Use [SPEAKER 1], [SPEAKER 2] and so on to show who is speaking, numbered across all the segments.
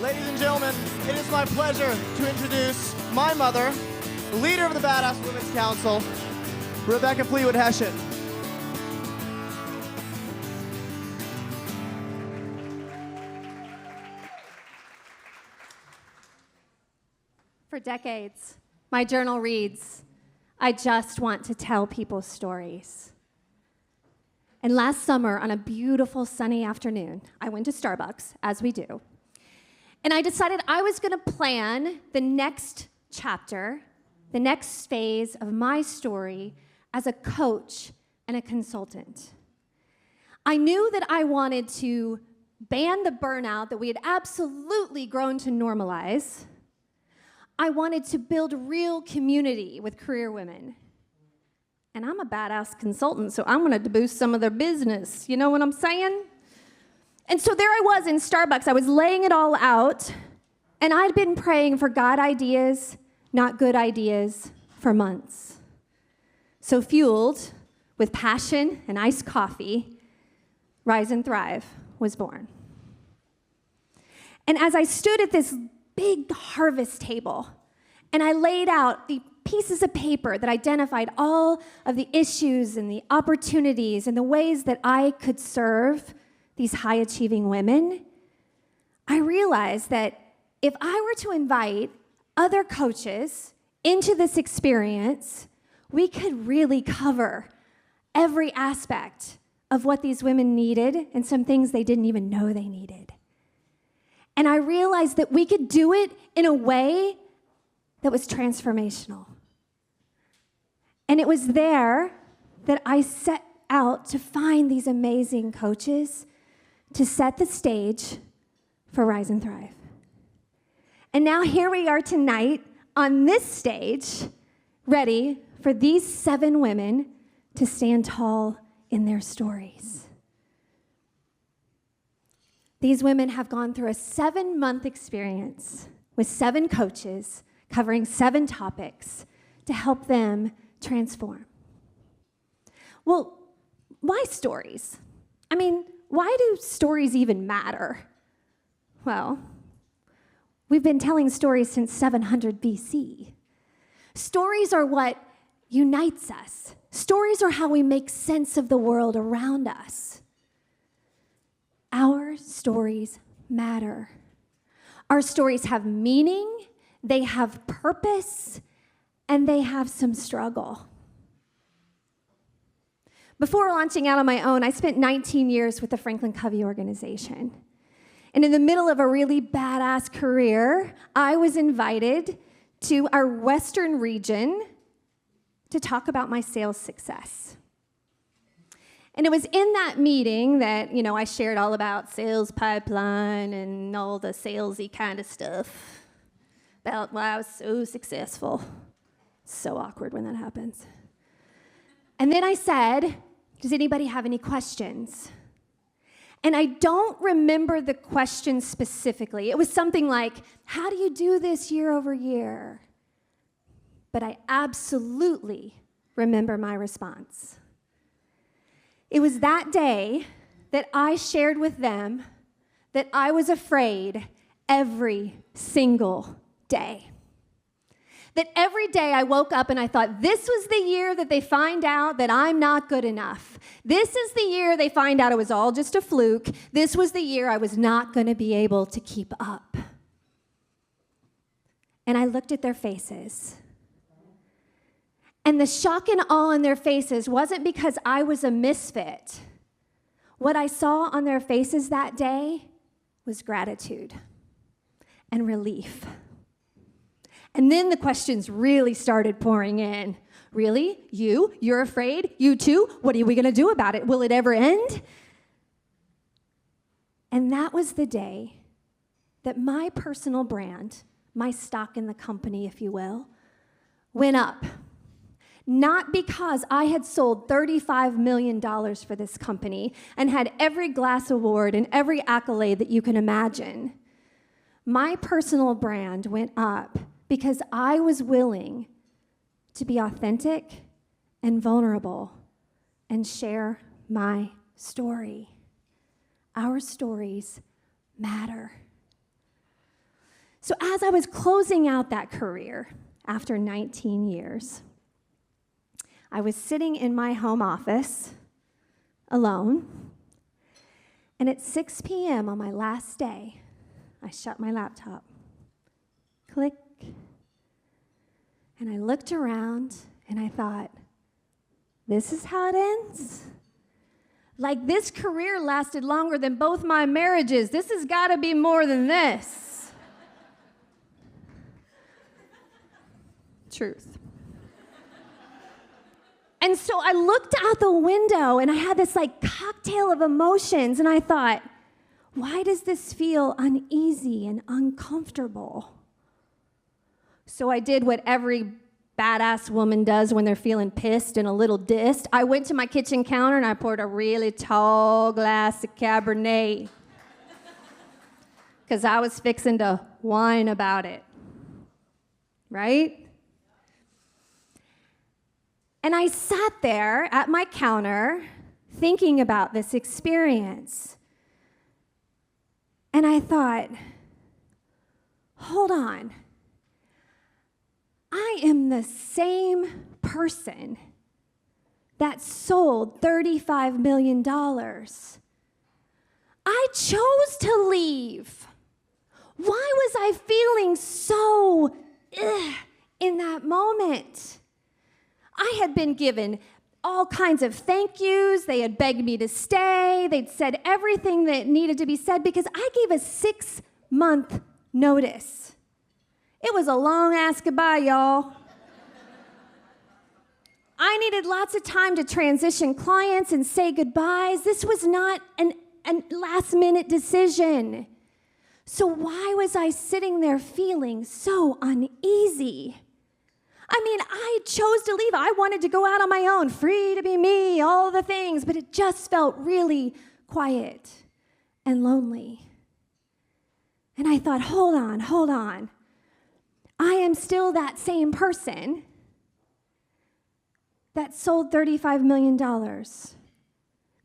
[SPEAKER 1] Ladies and gentlemen, it is my pleasure to introduce my mother, the leader of the Badass Women's Council, Rebecca Fleetwood Hession.
[SPEAKER 2] For decades, my journal reads, "I just want to tell people stories." And last summer, on a beautiful sunny afternoon, I went to Starbucks, as we do, and I decided I was going to plan the next chapter, the next phase of my story as a coach and a consultant. I knew that I wanted to ban the burnout that we had absolutely grown to normalize. I wanted to build real community with career women. And I'm a badass consultant, so I'm going to boost some of their business. You know what I'm saying? And so there I was in Starbucks. I was laying it all out, and I'd been praying for God ideas, not good ideas, for months. So fueled with passion and iced coffee, Rise and Thrive was born. And as I stood at this big harvest table, and I laid out the pieces of paper that identified all of the issues and the opportunities and the ways that I could serve these high-achieving women, I realized that if I were to invite other coaches into this experience, we could really cover every aspect of what these women needed and some things they didn't even know they needed. And I realized that we could do it in a way that was transformational. And it was there that I set out to find these amazing coaches to set the stage for Rise and Thrive. And now here we are tonight on this stage, ready for these 7 women to stand tall in their stories. These women have gone through a 7-month experience with 7 coaches covering 7 topics to help them transform. Well, why stories? I mean, why do stories even matter? Well, we've been telling stories since 700 BC. Stories are what unites us. Stories are how we make sense of the world around us. Our stories matter. Our stories have meaning, they have purpose, and they have some struggle. Before launching out on my own, I spent 19 years with the FranklinCovey organization. And in the middle of a really badass career, I was invited to our Western region to talk about my sales success. And it was in that meeting that, I shared all about sales pipeline and all the salesy kind of stuff about why I was so successful. It's so awkward when that happens. And then I said, does anybody have any questions? And I don't remember the question specifically. It was something like, how do you do this year over year? But I absolutely remember my response. It was that day that I shared with them that I was afraid every single day. That every day I woke up and I thought, this was the year that they find out that I'm not good enough. This is the year they find out it was all just a fluke. This was the year I was not going to be able to keep up. And I looked at their faces. And the shock and awe in their faces wasn't because I was a misfit. What I saw on their faces that day was gratitude and relief. And then the questions really started pouring in. Really? You're afraid? You too? What are we going to do about it? Will it ever end? And that was the day that my personal brand, my stock in the company, if you will, went up. Not because I had sold $35 million for this company and had every glass award and every accolade that you can imagine. My personal brand went up because I was willing to be authentic and vulnerable and share my story. Our stories matter. So as I was closing out that career after 19 years, I was sitting in my home office alone, and at 6 p.m. on my last day, I shut my laptop. Click. And I looked around, and I thought, this is how it ends? Like, this career lasted longer than both my marriages. This has got to be more than this. Truth. And so I looked out the window, and I had this like cocktail of emotions, and I thought, why does this feel uneasy and uncomfortable? So I did what every badass woman does when they're feeling pissed and a little dissed. I went to my kitchen counter and I poured a really tall glass of Cabernet because I was fixing to whine about it, right? And I sat there at my counter thinking about this experience. And I thought, hold on. I am the same person that sold $35 million. I chose to leave. Why was I feeling so in that moment? I had been given all kinds of thank yous. They had begged me to stay. They'd said everything that needed to be said because I gave a 6-month notice. It was a long-ass goodbye, y'all. I needed lots of time to transition clients and say goodbyes. This was not a last-minute decision. So why was I sitting there feeling so uneasy? I mean, I chose to leave. I wanted to go out on my own, free to be me, all the things, but it just felt really quiet and lonely. And I thought, hold on. I am still that same person that sold $35 million.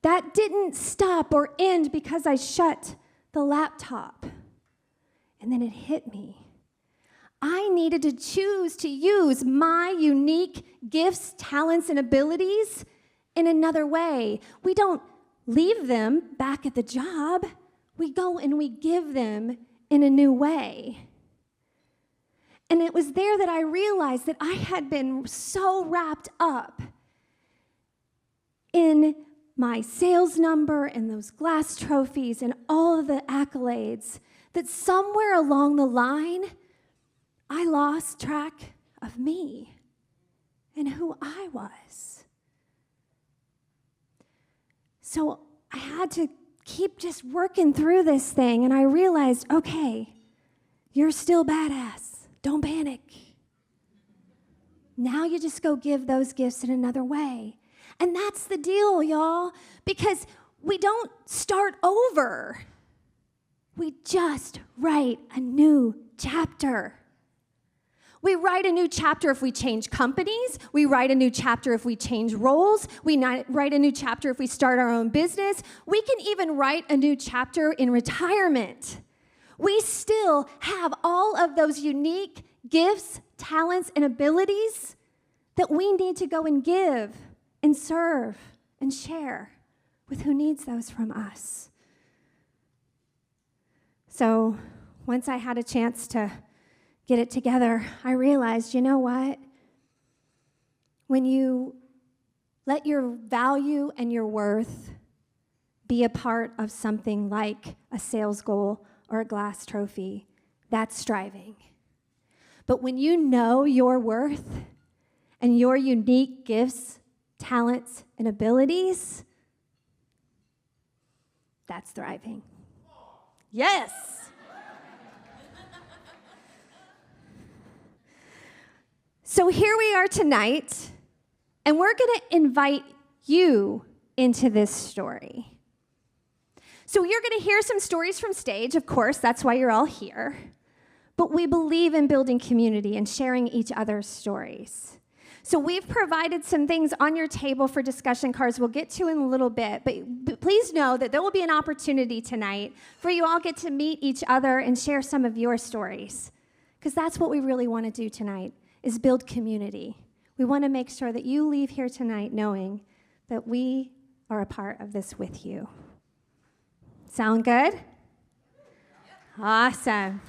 [SPEAKER 2] That didn't stop or end because I shut the laptop. And then it hit me. I needed to choose to use my unique gifts, talents, and abilities in another way. We don't leave them back at the job. We go and we give them in a new way. And it was there that I realized that I had been so wrapped up in my sales number and those glass trophies and all of the accolades that somewhere along the line, I lost track of me and who I was. So I had to keep just working through this thing, and I realized, okay, you're still badass. Don't panic. Now you just go give those gifts in another way. And that's the deal, y'all, because we don't start over. We just write a new chapter. We write a new chapter if we change companies. We write a new chapter if we change roles. We write a new chapter if we start our own business. We can even write a new chapter in retirement. We still have all of those unique gifts, talents, and abilities that we need to go and give and serve and share with who needs those from us. So once I had a chance to get it together, I realized, you know what? When you let your value and your worth be a part of something like a sales goal or a glass trophy, that's striving. But when you know your worth and your unique gifts, talents, and abilities, that's thriving. Yes! So here we are tonight, and we're going to invite you into this story. So you're going to hear some stories from stage, of course, that's why you're all here. But we believe in building community and sharing each other's stories. So we've provided some things on your table for discussion cards we'll get to in a little bit, but please know that there will be an opportunity tonight for you all get to meet each other and share some of your stories, because that's what we really want to do tonight, is build community. We want to make sure that you leave here tonight knowing that we are a part of this with you. Sound good? Awesome.